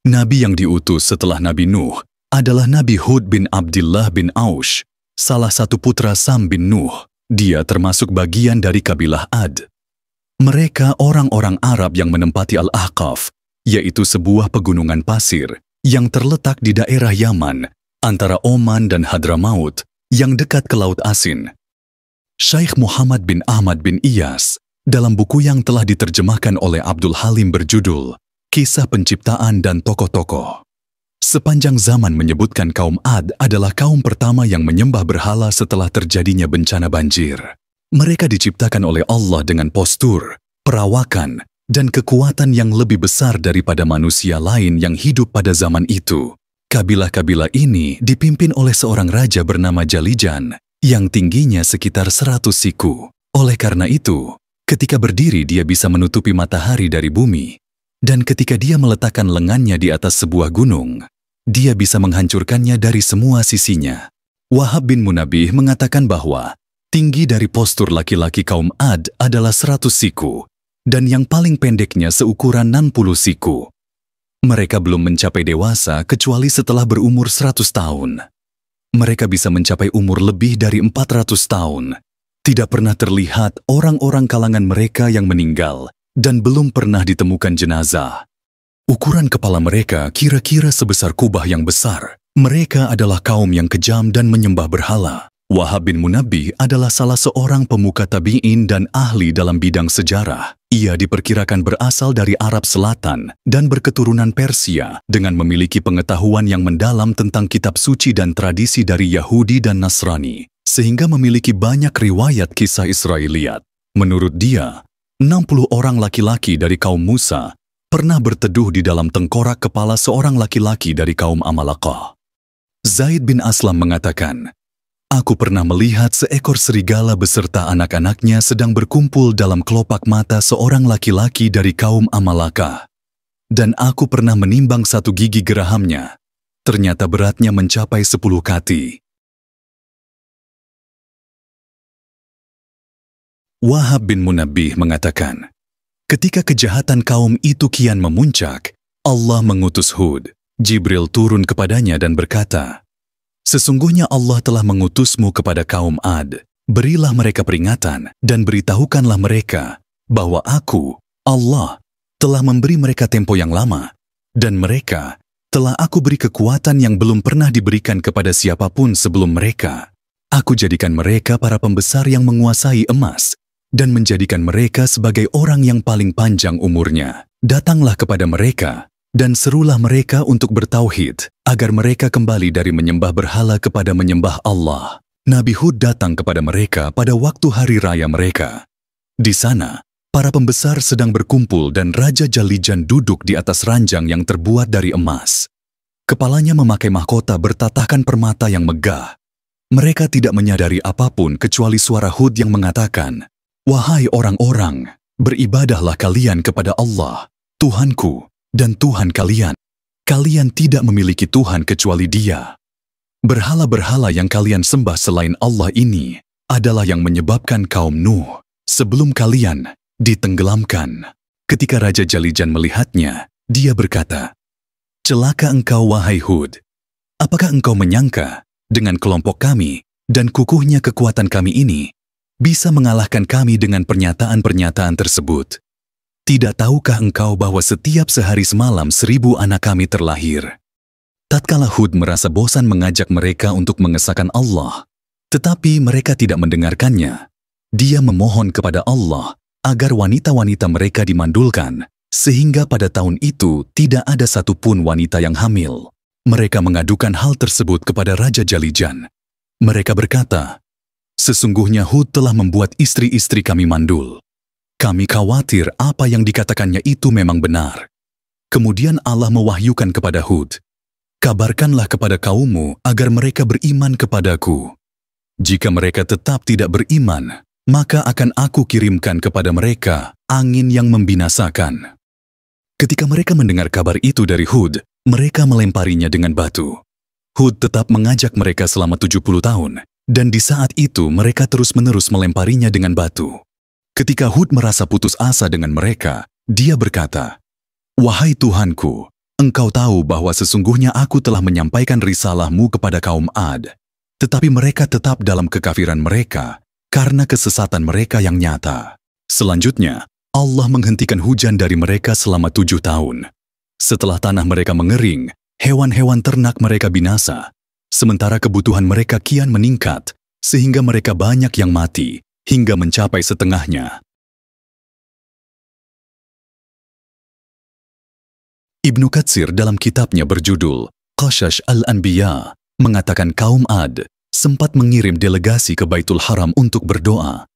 Nabi yang diutus setelah Nabi Nuh adalah Nabi Hud bin Abdillah bin Aush, salah satu putra Sam bin Nuh. Dia termasuk bagian dari kabilah Ad. Mereka orang-orang Arab yang menempati Al-Ahqaf, yaitu sebuah pegunungan pasir yang terletak di daerah Yaman, antara Oman dan Hadramaut, yang dekat ke Laut Asin. Syekh Muhammad bin Ahmad bin Iyas, dalam buku yang telah diterjemahkan oleh Abdul Halim berjudul Kisah Penciptaan dan Tokoh-Tokoh, sepanjang zaman menyebutkan kaum Ad adalah kaum pertama yang menyembah berhala setelah terjadinya bencana banjir. Mereka diciptakan oleh Allah dengan postur, perawakan, dan kekuatan yang lebih besar daripada manusia lain yang hidup pada zaman itu. Kabilah-kabilah ini dipimpin oleh seorang raja bernama Jalijan, yang tingginya sekitar 100 siku. Oleh karena itu, ketika berdiri dia bisa menutupi matahari dari bumi, dan ketika dia meletakkan lengannya di atas sebuah gunung, dia bisa menghancurkannya dari semua sisinya. Wahab bin Munabbih mengatakan bahwa tinggi dari postur laki-laki kaum Ad adalah 100 siku, dan yang paling pendeknya seukuran 60 siku. Mereka belum mencapai dewasa kecuali setelah berumur 100 tahun. Mereka bisa mencapai umur lebih dari 400 tahun. Tidak pernah terlihat orang-orang kalangan mereka yang meninggal, dan belum pernah ditemukan jenazah. Ukuran kepala mereka kira-kira sebesar kubah yang besar. Mereka adalah kaum yang kejam dan menyembah berhala. Wahab bin Munabbih adalah salah seorang pemuka tabi'in dan ahli dalam bidang sejarah. Ia diperkirakan berasal dari Arab Selatan dan berketurunan Persia dengan memiliki pengetahuan yang mendalam tentang kitab suci dan tradisi dari Yahudi dan Nasrani, sehingga memiliki banyak riwayat kisah Israiliyat. Menurut dia, 60 orang laki-laki dari kaum Musa pernah berteduh di dalam tengkorak kepala seorang laki-laki dari kaum Amalaqah. Zaid bin Aslam mengatakan, "Aku pernah melihat seekor serigala beserta anak-anaknya sedang berkumpul dalam kelopak mata seorang laki-laki dari kaum Amalaqah. Dan aku pernah menimbang satu gigi gerahamnya. Ternyata beratnya mencapai 10 kati." Wahab bin Munabbih mengatakan, ketika kejahatan kaum itu kian memuncak, Allah mengutus Hud. Jibril turun kepadanya dan berkata, "Sesungguhnya Allah telah mengutusmu kepada kaum Ad. Berilah mereka peringatan dan beritahukanlah mereka bahwa aku, Allah, telah memberi mereka tempo yang lama, dan mereka telah aku beri kekuatan yang belum pernah diberikan kepada siapapun sebelum mereka. Aku jadikan mereka para pembesar yang menguasai emas, dan menjadikan mereka sebagai orang yang paling panjang umurnya. Datanglah kepada mereka, dan serulah mereka untuk bertauhid, agar mereka kembali dari menyembah berhala kepada menyembah Allah." Nabi Hud datang kepada mereka pada waktu hari raya mereka. Di sana, para pembesar sedang berkumpul dan Raja Jalijan duduk di atas ranjang yang terbuat dari emas. Kepalanya memakai mahkota bertatahkan permata yang megah. Mereka tidak menyadari apapun kecuali suara Hud yang mengatakan, "Wahai orang-orang, beribadahlah kalian kepada Allah, Tuhanku dan Tuhan kalian. Kalian tidak memiliki Tuhan kecuali Dia. Berhala-berhala yang kalian sembah selain Allah ini adalah yang menyebabkan kaum Nuh sebelum kalian ditenggelamkan." Ketika Raja Jalijan melihatnya, dia berkata, "Celaka engkau wahai Hud. Apakah engkau menyangka dengan kelompok kami dan kukuhnya kekuatan kami ini bisa mengalahkan kami dengan pernyataan-pernyataan tersebut? Tidak tahukah engkau bahwa setiap sehari semalam 1000 anak kami terlahir?" Tatkala Hud merasa bosan mengajak mereka untuk mengesahkan Allah, tetapi mereka tidak mendengarkannya, dia memohon kepada Allah agar wanita-wanita mereka dimandulkan, sehingga pada tahun itu tidak ada satupun wanita yang hamil. Mereka mengadukan hal tersebut kepada Raja Jalijan. Mereka berkata, "Sesungguhnya Hud telah membuat istri-istri kami mandul. Kami khawatir apa yang dikatakannya itu memang benar." Kemudian Allah mewahyukan kepada Hud, "Kabarkanlah kepada kaummu agar mereka beriman kepadaku. Jika mereka tetap tidak beriman, maka akan aku kirimkan kepada mereka angin yang membinasakan." Ketika mereka mendengar kabar itu dari Hud, mereka melemparinya dengan batu. Hud tetap mengajak mereka selama 70 tahun, dan di saat itu mereka terus-menerus melemparinya dengan batu. Ketika Hud merasa putus asa dengan mereka, dia berkata, "Wahai Tuhanku, engkau tahu bahwa sesungguhnya aku telah menyampaikan risalahmu kepada kaum Ad, tetapi mereka tetap dalam kekafiran mereka karena kesesatan mereka yang nyata. Selanjutnya, Allah menghentikan hujan dari mereka selama 7 tahun. Setelah tanah mereka mengering, hewan-hewan ternak mereka binasa, sementara kebutuhan mereka kian meningkat, sehingga mereka banyak yang mati, hingga mencapai setengahnya. Ibnu Katsir dalam kitabnya berjudul Qasas al-Anbiya mengatakan kaum Ad sempat mengirim delegasi ke Baitul Haram untuk berdoa.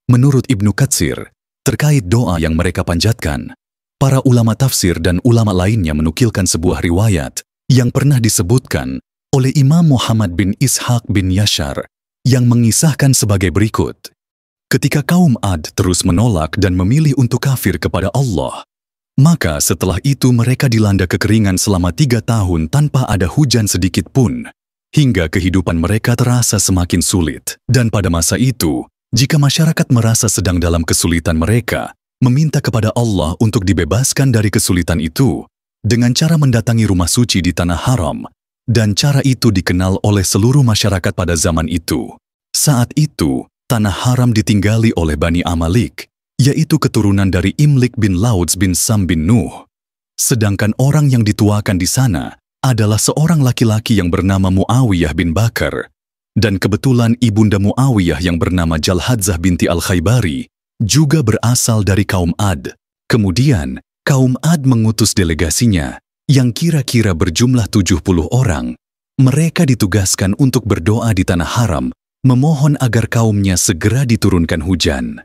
Menurut Ibnu Katsir, terkait doa yang mereka panjatkan, para ulama tafsir dan ulama lainnya menukilkan sebuah riwayat yang pernah disebutkan oleh Imam Muhammad bin Ishaq bin Yashar yang mengisahkan sebagai berikut. Ketika kaum Ad terus menolak dan memilih untuk kafir kepada Allah, maka setelah itu mereka dilanda kekeringan selama 3 tahun tanpa ada hujan sedikit pun, hingga kehidupan mereka terasa semakin sulit. Dan pada masa itu, jika masyarakat merasa sedang dalam kesulitan, mereka meminta kepada Allah untuk dibebaskan dari kesulitan itu dengan cara mendatangi rumah suci di tanah haram, dan cara itu dikenal oleh seluruh masyarakat pada zaman itu. Saat itu, tanah haram ditinggali oleh Bani Amalik, yaitu keturunan dari Imlik bin Lauds bin Sam bin Nuh. Sedangkan orang yang dituakan di sana adalah seorang laki-laki yang bernama Muawiyah bin Bakar, dan kebetulan ibunda Muawiyah yang bernama Jalhadzah binti Al-Khaybari juga berasal dari kaum Ad. Kemudian, kaum Ad mengutus delegasinya yang kira-kira berjumlah 70 orang. Mereka ditugaskan untuk berdoa di tanah haram, memohon agar kaumnya segera diturunkan hujan.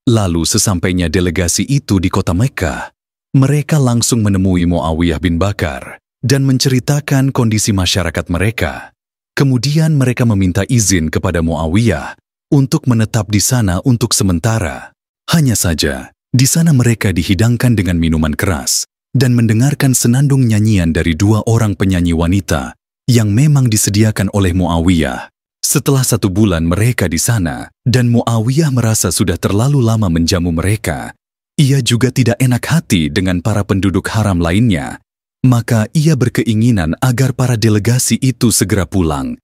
Lalu sesampainya delegasi itu di kota Mekkah, mereka langsung menemui Muawiyah bin Bakar dan menceritakan kondisi masyarakat mereka. Kemudian mereka meminta izin kepada Muawiyah untuk menetap di sana untuk sementara. Hanya saja, di sana mereka dihidangkan dengan minuman keras dan mendengarkan senandung nyanyian dari 2 orang penyanyi wanita yang memang disediakan oleh Muawiyah. Setelah 1 bulan mereka di sana, dan Muawiyah merasa sudah terlalu lama menjamu mereka, ia juga tidak enak hati dengan para penduduk haram lainnya. Maka ia berkeinginan agar para delegasi itu segera pulang.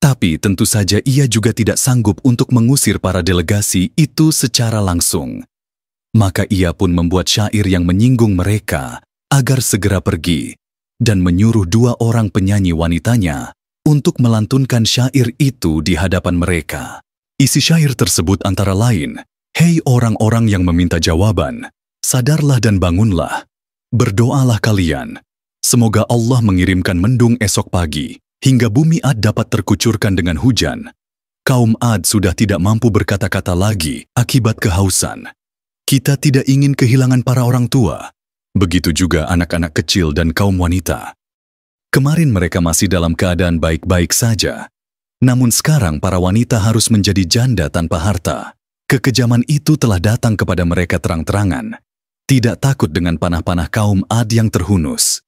Tapi tentu saja ia juga tidak sanggup untuk mengusir para delegasi itu secara langsung. Maka ia pun membuat syair yang menyinggung mereka agar segera pergi, dan menyuruh 2 orang penyanyi wanitanya untuk melantunkan syair itu di hadapan mereka. Isi syair tersebut antara lain, "Hei orang-orang yang meminta jawaban, sadarlah dan bangunlah. Berdoalah kalian. Semoga Allah mengirimkan mendung esok pagi, hingga bumi Ad dapat terkucurkan dengan hujan. Kaum Ad sudah tidak mampu berkata-kata lagi akibat kehausan. Kita tidak ingin kehilangan para orang tua. Begitu juga anak-anak kecil dan kaum wanita. Kemarin mereka masih dalam keadaan baik-baik saja. Namun sekarang para wanita harus menjadi janda tanpa harta. Kekejaman itu telah datang kepada mereka terang-terangan. Tidak takut dengan panah-panah kaum Ad yang terhunus.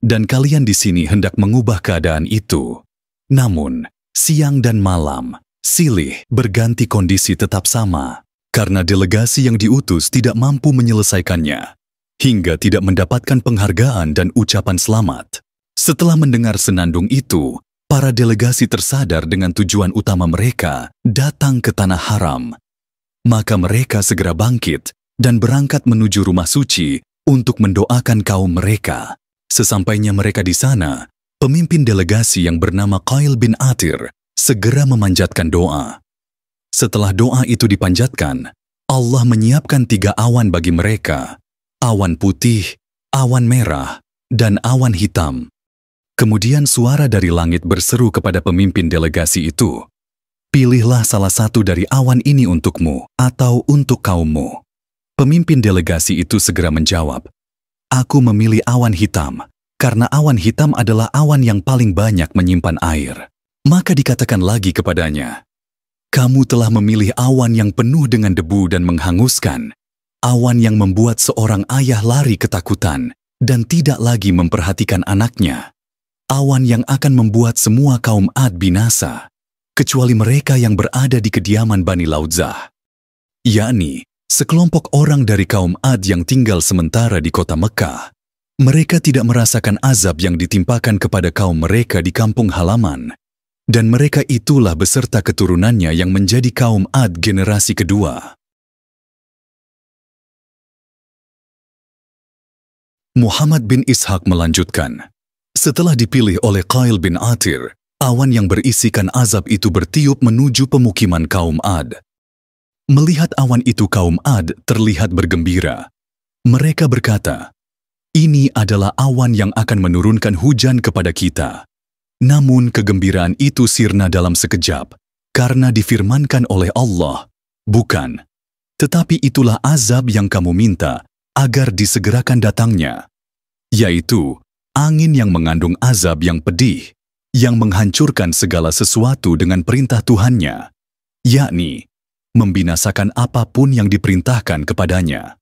Dan kalian di sini hendak mengubah keadaan itu. Namun, siang dan malam, silih berganti kondisi tetap sama. Karena delegasi yang diutus tidak mampu menyelesaikannya, hingga tidak mendapatkan penghargaan dan ucapan selamat. Setelah mendengar senandung itu, para delegasi tersadar dengan tujuan utama mereka datang ke tanah haram. Maka mereka segera bangkit dan berangkat menuju rumah suci untuk mendoakan kaum mereka. Sesampainya mereka di sana, pemimpin delegasi yang bernama Qail bin Atir segera memanjatkan doa. Setelah doa itu dipanjatkan, Allah menyiapkan 3 awan bagi mereka, awan putih, awan merah, dan awan hitam. Kemudian suara dari langit berseru kepada pemimpin delegasi itu, "Pilihlah salah satu dari awan ini untukmu atau untuk kaummu." Pemimpin delegasi itu segera menjawab, "Aku memilih awan hitam, karena awan hitam adalah awan yang paling banyak menyimpan air." Maka dikatakan lagi kepadanya, "Kamu telah memilih awan yang penuh dengan debu dan menghanguskan, awan yang membuat seorang ayah lari ketakutan dan tidak lagi memperhatikan anaknya. Awan yang akan membuat semua kaum Ad binasa, kecuali mereka yang berada di kediaman Bani Laudzah, yakni sekelompok orang dari kaum Ad yang tinggal sementara di kota Mekkah. Mereka tidak merasakan azab yang ditimpakan kepada kaum mereka di kampung halaman, dan mereka itulah beserta keturunannya yang menjadi kaum Ad generasi kedua. Muhammad bin Ishaq melanjutkan, setelah dipilih oleh Qail bin Atir, awan yang berisikan azab itu bertiup menuju pemukiman kaum Ad. Melihat awan itu kaum Ad terlihat bergembira. Mereka berkata, "Ini adalah awan yang akan menurunkan hujan kepada kita." Namun kegembiraan itu sirna dalam sekejap, karena difirmankan oleh Allah, "Bukan, tetapi itulah azab yang kamu minta agar disegerakan datangnya, yaitu angin yang mengandung azab yang pedih, yang menghancurkan segala sesuatu dengan perintah Tuhannya, yakni membinasakan apapun yang diperintahkan kepadanya."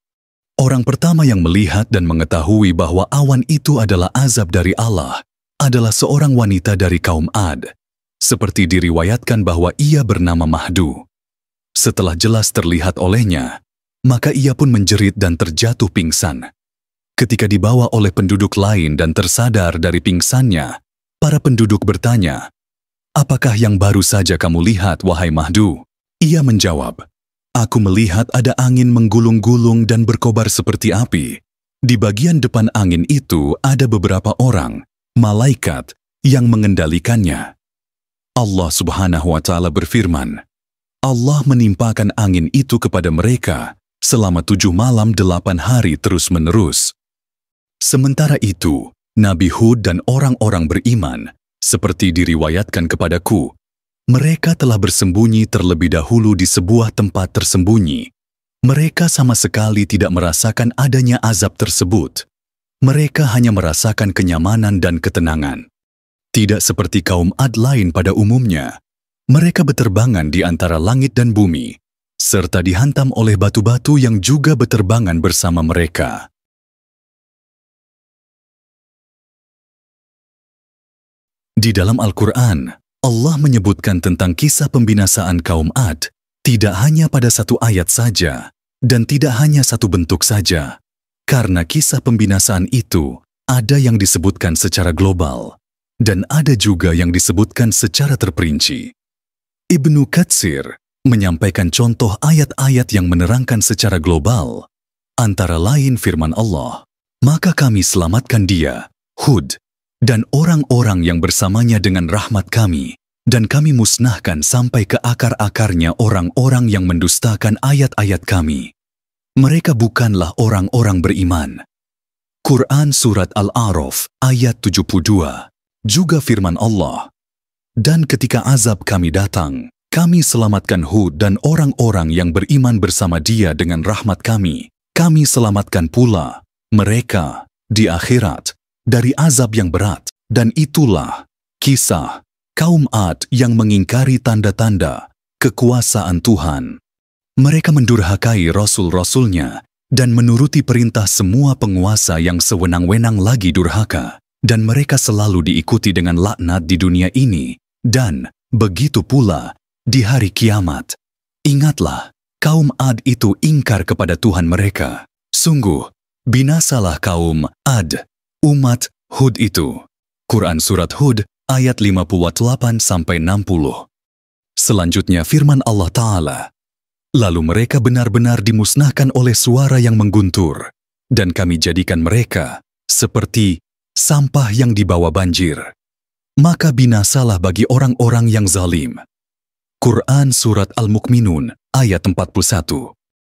Orang pertama yang melihat dan mengetahui bahwa awan itu adalah azab dari Allah adalah seorang wanita dari kaum Ad, seperti diriwayatkan bahwa ia bernama Mahdu. Setelah jelas terlihat olehnya, maka ia pun menjerit dan terjatuh pingsan. Ketika dibawa oleh penduduk lain dan tersadar dari pingsannya, para penduduk bertanya, "Apakah yang baru saja kamu lihat, wahai Mahdu?" Ia menjawab, "Aku melihat ada angin menggulung-gulung dan berkobar seperti api. Di bagian depan angin itu ada beberapa orang, malaikat, yang mengendalikannya." Allah Subhanahu wa Ta'ala berfirman, Allah menimpakan angin itu kepada mereka selama 7 malam 8 hari terus-menerus. Sementara itu, Nabi Hud dan orang-orang beriman, seperti diriwayatkan kepadaku, mereka telah bersembunyi terlebih dahulu di sebuah tempat tersembunyi. Mereka sama sekali tidak merasakan adanya azab tersebut. Mereka hanya merasakan kenyamanan dan ketenangan. Tidak seperti kaum Ad lain pada umumnya. Mereka beterbangan di antara langit dan bumi, serta dihantam oleh batu-batu yang juga beterbangan bersama mereka. Di dalam Al-Quran, Allah menyebutkan tentang kisah pembinasaan kaum Ad tidak hanya pada satu ayat saja dan tidak hanya satu bentuk saja, karena kisah pembinasaan itu ada yang disebutkan secara global dan ada juga yang disebutkan secara terperinci. Ibnu Katsir menyampaikan contoh ayat-ayat yang menerangkan secara global, antara lain firman Allah, "Maka kami selamatkan dia, Hud, dan orang-orang yang bersamanya dengan rahmat kami, dan kami musnahkan sampai ke akar-akarnya orang-orang yang mendustakan ayat-ayat kami. Mereka bukanlah orang-orang beriman." Quran Surat Al-A'raf ayat 72. Juga firman Allah, "Dan ketika azab kami datang, kami selamatkan Hud dan orang-orang yang beriman bersama dia dengan rahmat kami. Kami selamatkan pula mereka di akhirat dari azab yang berat, dan itulah kisah kaum Ad yang mengingkari tanda-tanda kekuasaan Tuhan. Mereka mendurhakai rasul-rasulnya dan menuruti perintah semua penguasa yang sewenang-wenang lagi durhaka, dan mereka selalu diikuti dengan laknat di dunia ini, dan begitu pula di hari kiamat. Ingatlah, kaum Ad itu ingkar kepada Tuhan mereka. Sungguh, binasalah kaum Ad, umat Hud itu. Quran Surat Hud ayat 58-60. Selanjutnya firman Allah Ta'ala, "Lalu mereka benar-benar dimusnahkan oleh suara yang mengguntur, dan kami jadikan mereka seperti sampah yang dibawa banjir. Maka binasalah bagi orang-orang yang zalim." Quran Surat Al-Mu'minun ayat 41.